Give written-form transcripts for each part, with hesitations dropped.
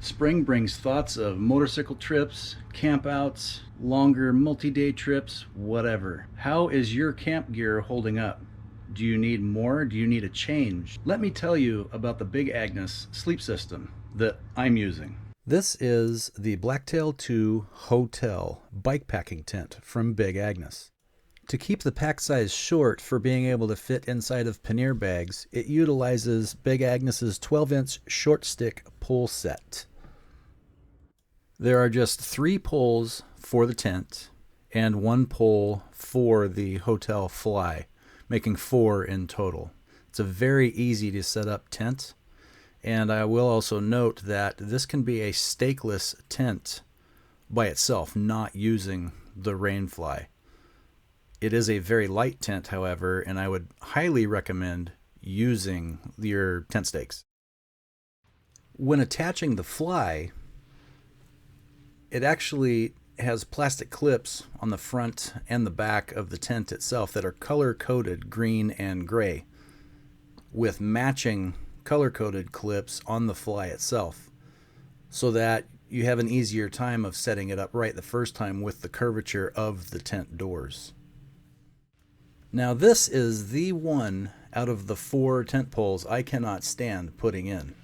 Spring brings thoughts of motorcycle trips, campouts, longer multi-day trips, whatever. How is your camp gear holding up? Do you need more? Do you need a change? Let me tell you about the Big Agnes sleep system that I'm using. This is the Blacktail 2 Hotel bikepacking tent from Big Agnes. To keep the pack size short for being able to fit inside of pannier bags, it utilizes Big Agnes's 12-inch short stick pole set. There are just 3 poles for the tent and 1 pole for the hotel fly, making 4 in total. It's a very easy to set up tent, and I will also note that this can be a stakeless tent by itself, not using the rainfly. It is a very light tent, however, and I would highly recommend using your tent stakes. When attaching the fly, it actually has plastic clips on the front and the back of the tent itself that are color-coded green and gray, with matching color-coded clips on the fly itself, so that you have an easier time of setting it up right the first time with the curvature of the tent doors. Now this is the one out of the 4 tent poles I cannot stand putting in.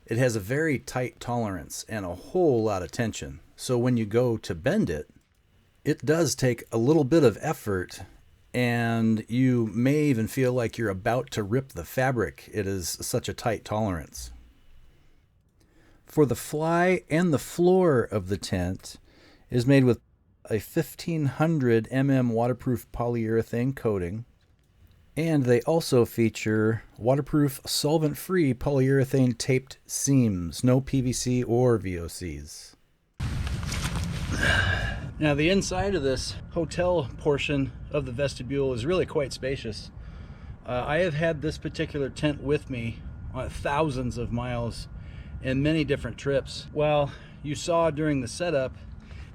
It has a very tight tolerance and a whole lot of tension, so when you go to bend it, it does take a little bit of effort, and you may even feel like you're about to rip the fabric. It is such a tight tolerance. For the fly and the floor of the tent is made with a 1500 mm waterproof polyurethane coating, and they also feature waterproof solvent-free polyurethane taped seams, no PVC or VOCs. Now the inside of this hotel portion of the vestibule is really quite spacious. I have had this particular tent with me on thousands of miles and many different trips. Well, you saw during the setup,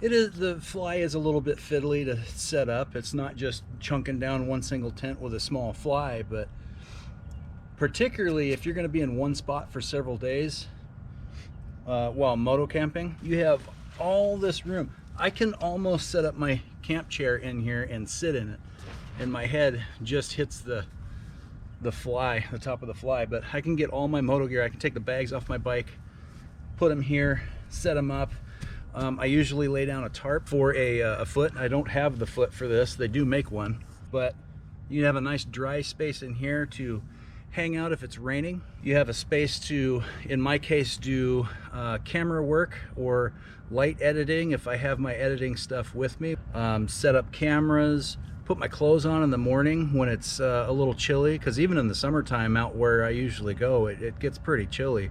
the fly is a little bit fiddly to set up. It's not just chunking down one single tent with a small fly, but particularly if you're going to be in one spot for several days while moto camping, you have all this room. I can almost set up my camp chair in here and sit in it, and my head just hits the fly, the top of the fly, but I can get all my moto gear. I can take the bags off my bike, put them here, set them up. I usually lay down a tarp for a foot. I don't have the foot for this. They do make one, but you have a nice dry space in here to hang out if it's raining. You have a space to, in my case, do camera work or light editing if I have my editing stuff with me. Set up cameras, put my clothes on in the morning when it's a little chilly, because even in the summertime out where I usually go, it gets pretty chilly.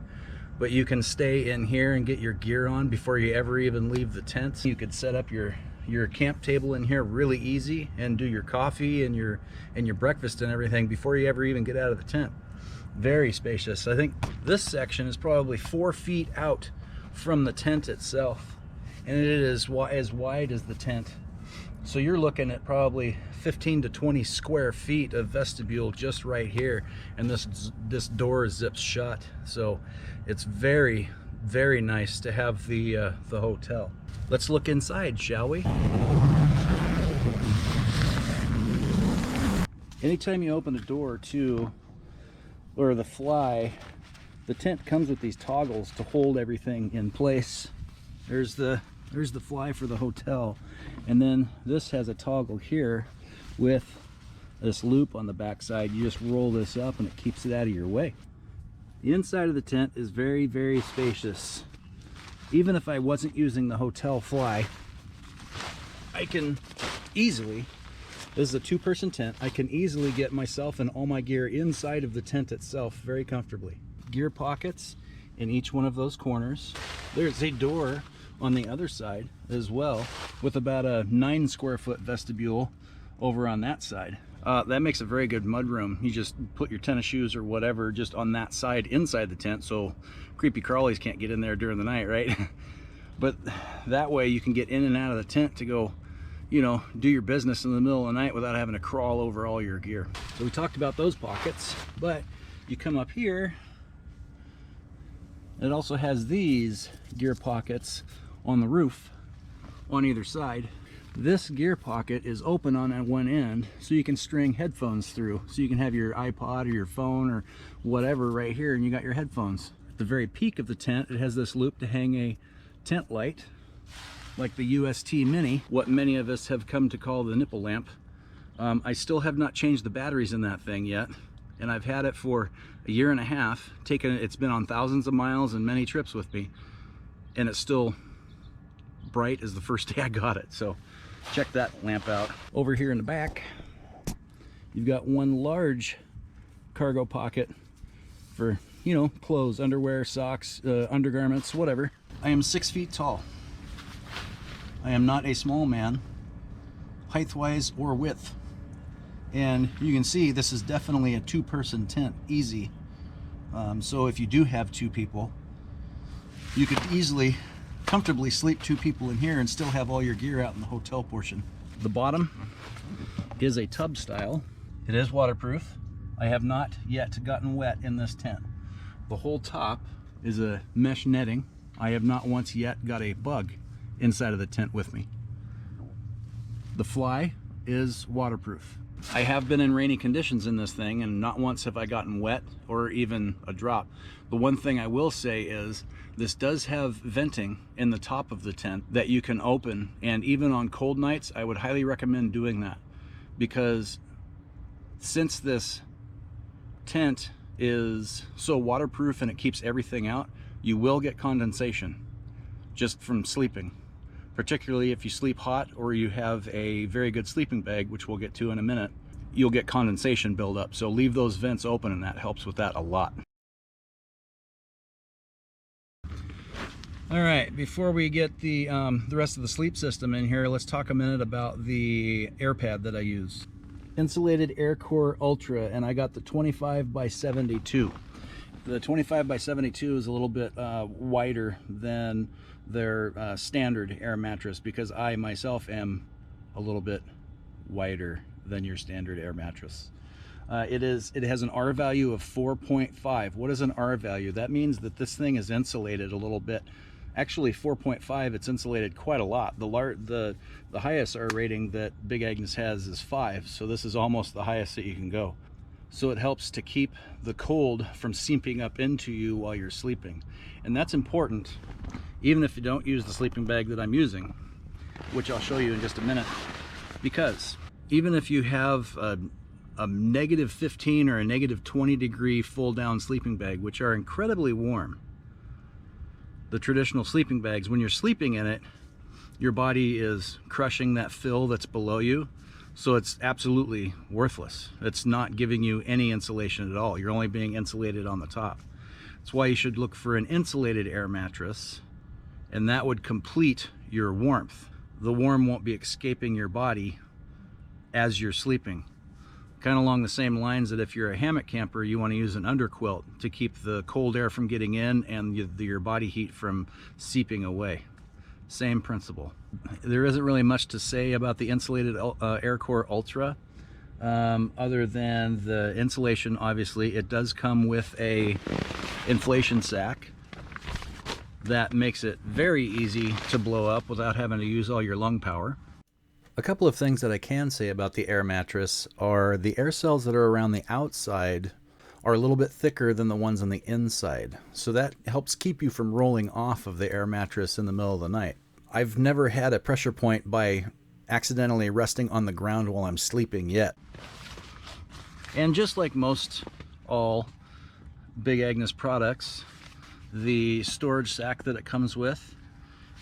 But you can stay in here and get your gear on before you ever even leave the tent. You could set up your camp table in here really easy and do your coffee and your breakfast and everything before you ever even get out of the tent. Very spacious. I think this section is probably 4 feet out from the tent itself, and it is as wide as the tent. So you're looking at probably 15 to 20 square feet of vestibule just right here, and this door zips shut. So it's very, very nice to have the hotel. Let's look inside, shall we? Anytime you open the door or the fly, the tent comes with these toggles to hold everything in place. There's the fly for the hotel, and then this has a toggle here with this loop on the back side. You just roll this up and it keeps it out of your way. The inside of the tent is very, very spacious. Even if I wasn't using the hotel fly, I can easily, this is a 2-person tent, I can easily get myself and all my gear inside of the tent itself very comfortably. Gear pockets in each one of those corners. There's a door on the other side as well, with about a 9 square foot vestibule over on that side. That makes a very good mud room. You just put your tennis shoes or whatever just on that side inside the tent, so creepy crawlies can't get in there during the night, right? But that way you can get in and out of the tent to go, you know, do your business in the middle of the night without having to crawl over all your gear. So we talked about those pockets, but you come up here It also has these gear pockets on the roof on either side. This gear pocket is open on that one end, so you can string headphones through. So you can have your iPod or your phone or whatever right here, and you got your headphones. At the very peak of the tent, it has this loop to hang a tent light, like the UST Mini, what many of us have come to call the nipple lamp. I still have not changed the batteries in that thing yet, and I've had it for a year and a half. It's been on thousands of miles and many trips with me, and it's still bright as the first day I got it. So check that lamp out. Over here in the back, you've got one large cargo pocket for, you know, clothes, underwear, socks, undergarments, whatever. I am 6 feet tall. I am not a small man, height-wise or width. And you can see this is definitely a two-person tent, easy. So if you do have two people, you could easily, comfortably sleep two people in here and still have all your gear out in the hotel portion. The bottom is a tub style. It is waterproof. I have not yet gotten wet in this tent. The whole top is a mesh netting. I have not once yet got a bug inside of the tent with me. The fly is waterproof. I have been in rainy conditions in this thing, and not once have I gotten wet or even a drop. The one thing I will say is this does have venting in the top of the tent that you can open, and even on cold nights I would highly recommend doing that, because since this tent is so waterproof and it keeps everything out, you will get condensation just from sleeping, particularly if you sleep hot or you have a very good sleeping bag, which we'll get to in a minute. You'll get condensation buildup, so leave those vents open, and that helps with that a lot. All right, before we get the rest of the sleep system in here, let's talk a minute about the air pad that I use. Insulated Core Ultra, and I got the 25 by 72. The 25 by 72 is a little bit wider than their standard air mattress, because I myself am a little bit wider than your standard air mattress. It has an R value of 4.5. What is an R value? That means that this thing is insulated a little bit. Actually 4.5, it's insulated quite a lot. The highest R rating that Big Agnes has is 5, so this is almost the highest that you can go. So it helps to keep the cold from seeping up into you while you're sleeping. And that's important, even if you don't use the sleeping bag that I'm using, which I'll show you in just a minute. Because even if you have a negative 15 or a negative 20 degree full down sleeping bag, which are incredibly warm, the traditional sleeping bags, when you're sleeping in it, your body is crushing that fill that's below you, so it's absolutely worthless. It's not giving you any insulation at all. You're only being insulated on the top. That's why you should look for an insulated air mattress, and that would complete your warmth. The warm won't be escaping your body as you're sleeping. Kind of along the same lines that if you're a hammock camper, you want to use an underquilt to keep the cold air from getting in and your body heat from seeping away. Same principle. There isn't really much to say about the insulated Core Ultra, other than the insulation. Obviously, it does come with a inflation sack that makes it very easy to blow up without having to use all your lung power. A couple of things that I can say about the air mattress are the air cells that are around the outside are a little bit thicker than the ones on the inside. So that helps keep you from rolling off of the air mattress in the middle of the night. I've never had a pressure point by accidentally resting on the ground while I'm sleeping yet. And just like most all Big Agnes products, the storage sack that it comes with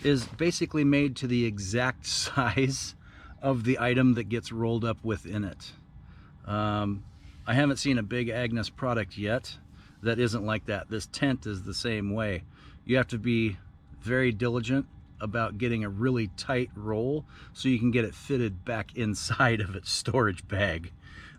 is basically made to the exact size of the item that gets rolled up within it. I haven't seen a Big Agnes product yet that isn't like that. This tent is the same way. You have to be very diligent about getting a really tight roll so you can get it fitted back inside of its storage bag.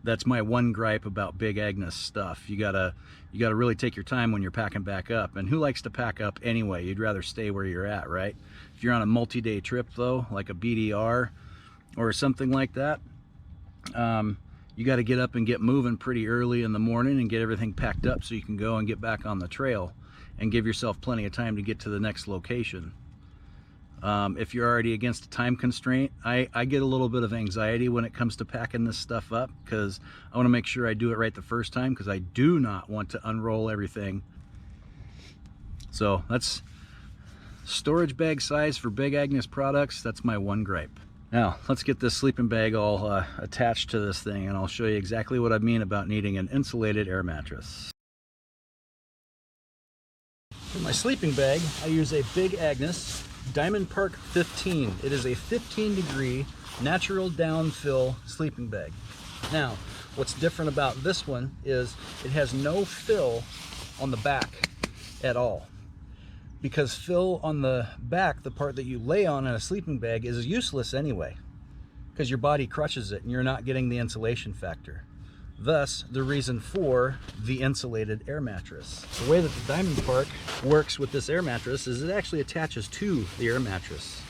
That's my one gripe about Big Agnes stuff. You gotta really take your time when you're packing back up. And who likes to pack up anyway? You'd rather stay where you're at, right? If you're on a multi-day trip though, like a BDR or something like that, you got to get up and get moving pretty early in the morning and get everything packed up so you can go and get back on the trail. and give yourself plenty of time to get to the next location. If you're already against a time constraint, I get a little bit of anxiety when it comes to packing this stuff up, because I want to make sure I do it right the first time, because I do not want to unroll everything. So that's storage bag size for Big Agnes products. That's my one gripe. Now let's get this sleeping bag all attached to this thing, and I'll show you exactly what I mean about needing an insulated air mattress. For my sleeping bag, I use a Big Agnes Diamond Park 15. It is a 15-degree natural down fill sleeping bag. Now, what's different about this one is it has no fill on the back at all. Because fill on the back, the part that you lay on in a sleeping bag, is useless anyway, because your body crushes it and you're not getting the insulation factor. Thus, the reason for the insulated air mattress. The way that the Diamond Park works with this air mattress is it actually attaches to the air mattress.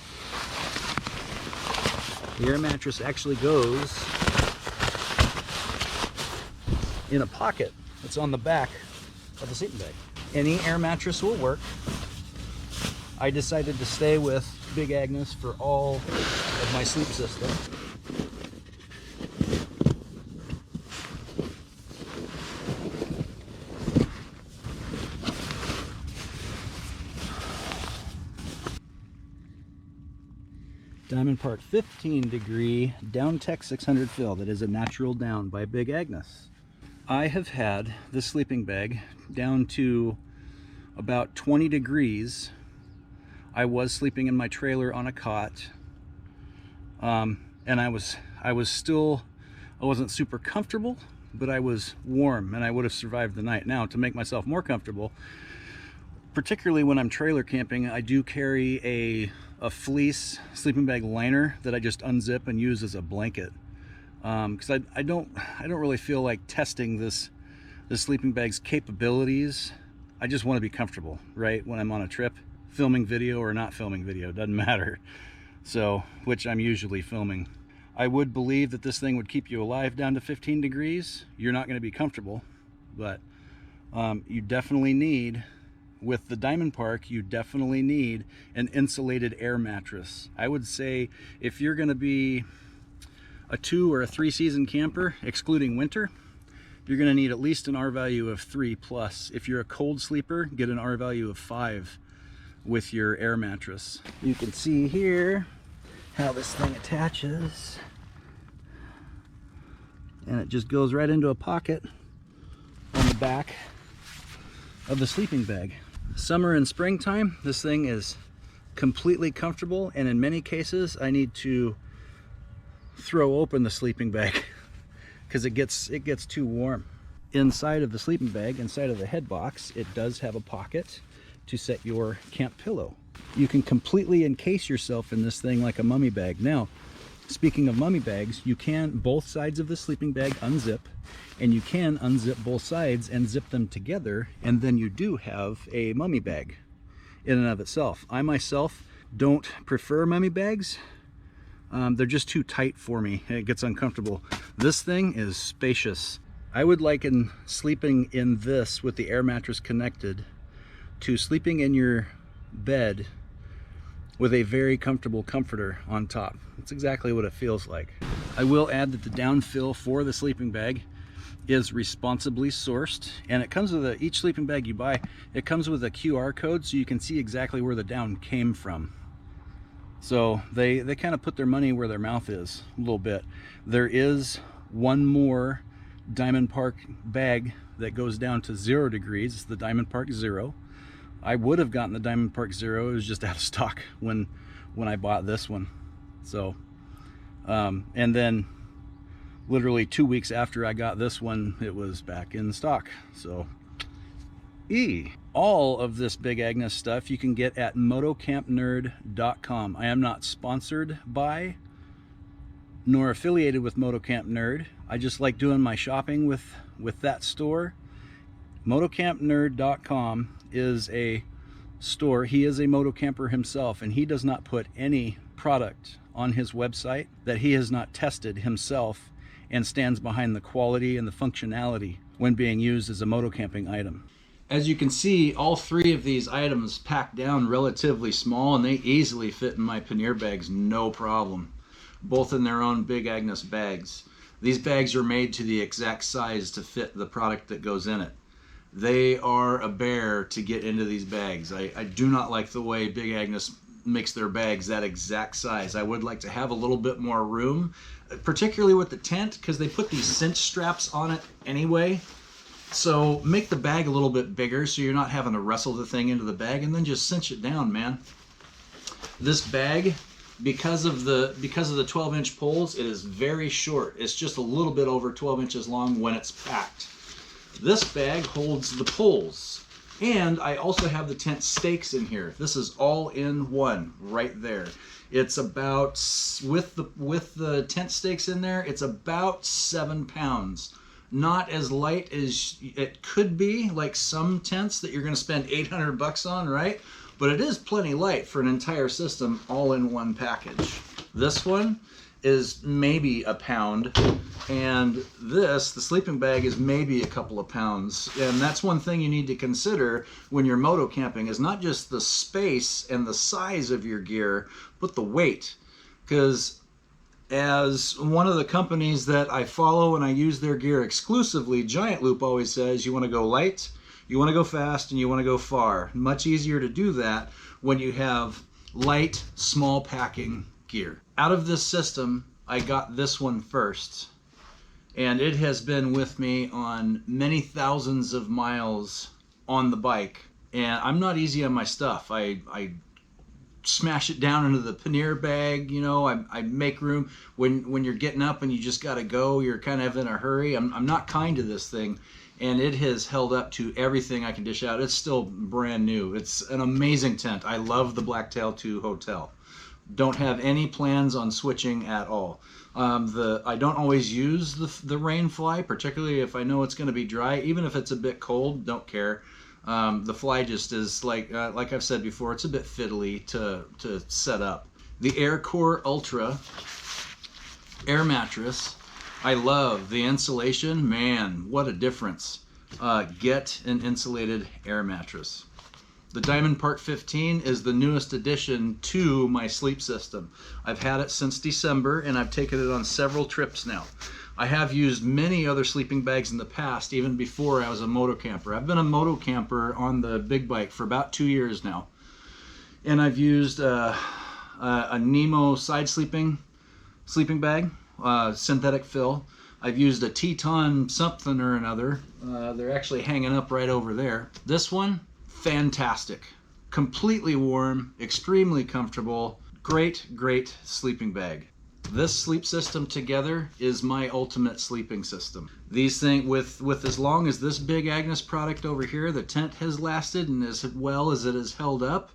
The air mattress actually goes in a pocket that's on the back of the sleeping bag. Any air mattress will work. I decided to stay with Big Agnes for all of my sleep system. Diamond Park 15-degree Down Tech 600 fill. That is a natural down by Big Agnes. I have had this sleeping bag down to about 20 degrees. I was sleeping in my trailer on a cot, and I wasn't super comfortable, but I was warm and I would have survived the night. Now, to make myself more comfortable, particularly when I'm trailer camping, I do carry a fleece sleeping bag liner that I just unzip and use as a blanket, because I don't really feel like testing this sleeping bag's capabilities. I just want to be comfortable, right, when I'm on a trip, filming video or not filming video, doesn't matter. So, which I'm usually filming. I would believe that this thing would keep you alive down to 15 degrees. You're not going to be comfortable, but you definitely need, with the Diamond Park, you definitely need an insulated air mattress. I would say if you're going to be a 2 or a 3 season camper, excluding winter, you're going to need at least an R value of 3+. If you're a cold sleeper, get an R value of 5 with your air mattress. You can see here how this thing attaches, and it just goes right into a pocket on the back of the sleeping bag. Summer and springtime, this thing is completely comfortable, and in many cases I need to throw open the sleeping bag because it gets too warm. Inside of the sleeping bag, inside of the head box, it does have a pocket to set your camp pillow. You can completely encase yourself in this thing like a mummy bag. Now, speaking of mummy bags, you can, both sides of the sleeping bag unzip, and you can unzip both sides and zip them together, and then you do have a mummy bag in and of itself. I myself don't prefer mummy bags. They're just too tight for me and it gets uncomfortable. This thing is spacious. I would liken sleeping in this with the air mattress connected to sleeping in your bed with a very comfortable comforter on top. That's exactly what it feels like. I will add that the downfill for the sleeping bag is responsibly sourced, and it comes with each sleeping bag you buy, it comes with a QR code so you can see exactly where the down came from. So they kind of put their money where their mouth is a little bit. There is one more Diamond Park bag that goes down to 0 degrees. It's the Diamond Park Zero. I would have gotten the Diamond Park Zero. It was just out of stock when I bought this one. So, and then literally 2 weeks after I got this one, it was back in stock. So, all of this Big Agnes stuff you can get at motocampnerd.com. I am not sponsored by nor affiliated with Moto Camp Nerd. I just like doing my shopping with that store. motocampnerd.com is a store. He is a moto camper himself, and he does not put any product on his website that he has not tested himself and stands behind the quality and the functionality when being used as a moto camping item. As you can see, all three of these items pack down relatively small, and they easily fit in my pannier bags, no problem. Both in their own Big Agnes bags. These bags are made to the exact size to fit the product that goes in it. They are a bear to get into these bags. I do not like the way Big Agnes makes their bags that exact size. I would like to have a little bit more room, particularly with the tent, because they put these cinch straps on it anyway. So make the bag a little bit bigger so you're not having to wrestle the thing into the bag, and then just cinch it down, man. This bag, because of the 12-inch poles, it is very short. It's just a little bit over 12 inches long when it's packed. This bag holds the poles, and I also have the tent stakes in here. This is all in one right there. It's about, with the tent stakes in there, it's about 7 pounds. Not as light as it could be, like some tents that you're going to spend $800 on, right? But it is plenty light for an entire system all in one package. This one is maybe a pound, and this, the sleeping bag, is maybe a couple of pounds. And that's one thing you need to consider when you're moto camping, is not just the space and the size of your gear, but the weight. Because as one of the companies that I follow and I use their gear exclusively, Giant Loop, always says, you want to go light, you want to go fast, and you want to go far. Much easier to do that when you have light, small packing gear. Out of this system, I got this one first, and it has been with me on many thousands of miles on the bike. And I'm not easy on my stuff. I smash it down into the pannier bag, you know, I make room. When you're getting up and you just got to go, you're kind of in a hurry. I'm not kind to this thing, and it has held up to everything I can dish out. It's still brand new. It's an amazing tent. I love the Blacktail 2 Hotel. Don't have any plans on switching at all. I don't always use the rain fly, particularly if I know it's going to be dry. Even if it's a bit cold, don't care. The fly just is like I've said before, it's a bit fiddly to set up. The Core Ultra air mattress, I love the insulation. Man, what a difference. Get an insulated air mattress. The Diamond Part 15 is the newest addition to my sleep system. I've had it since December, and I've taken it on several trips now. I have used many other sleeping bags in the past, even before I was a moto camper. I've been a moto camper on the big bike for about 2 years now. And I've used a Nemo side sleeping bag, synthetic fill. I've used a Teton something or another. They're actually hanging up right over there. This one, fantastic. Completely warm, extremely comfortable. Great, great sleeping bag. This sleep system together is my ultimate sleeping system. These things, with as long as this Big Agnes product over here, the tent has lasted, and as well as it has held up,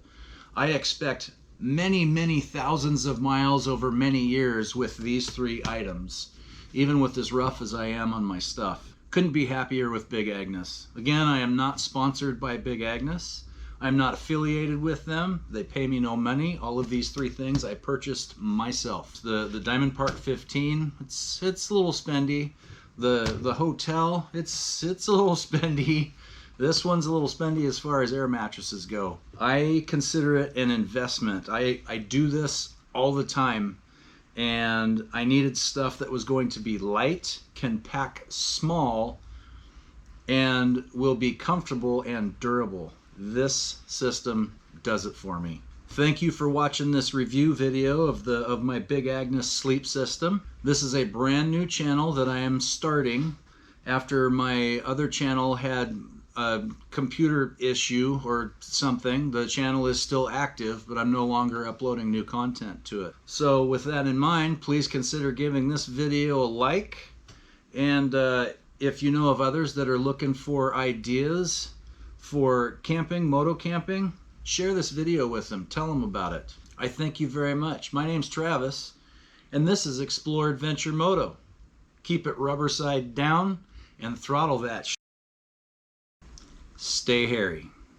I expect many, many thousands of miles over many years with these three items, even with as rough as I am on my stuff. Couldn't be happier with Big Agnes. Again, I am not sponsored by Big Agnes. I'm not affiliated with them. They pay me no money. All of these three things I purchased myself. The Diamond Part 15, it's a little spendy. The hotel, it's a little spendy. This one's a little spendy as far as air mattresses go. I consider it an investment. I do this all the time, and I needed stuff that was going to be light, can pack small, and will be comfortable and durable. This system does it for me. Thank you for watching this review video of my Big Agnes sleep system. This is a brand new channel that I am starting after my other channel had a computer issue or something. The channel is still active, but I'm no longer uploading new content to it. So with that in mind, please consider giving this video a like, and if you know of others that are looking for ideas for camping, moto camping, share this video with them. Tell them about it. I thank you very much. My name's Travis, and this is Explore Adventure Moto. Keep it rubber side down and throttle that. Stay hairy.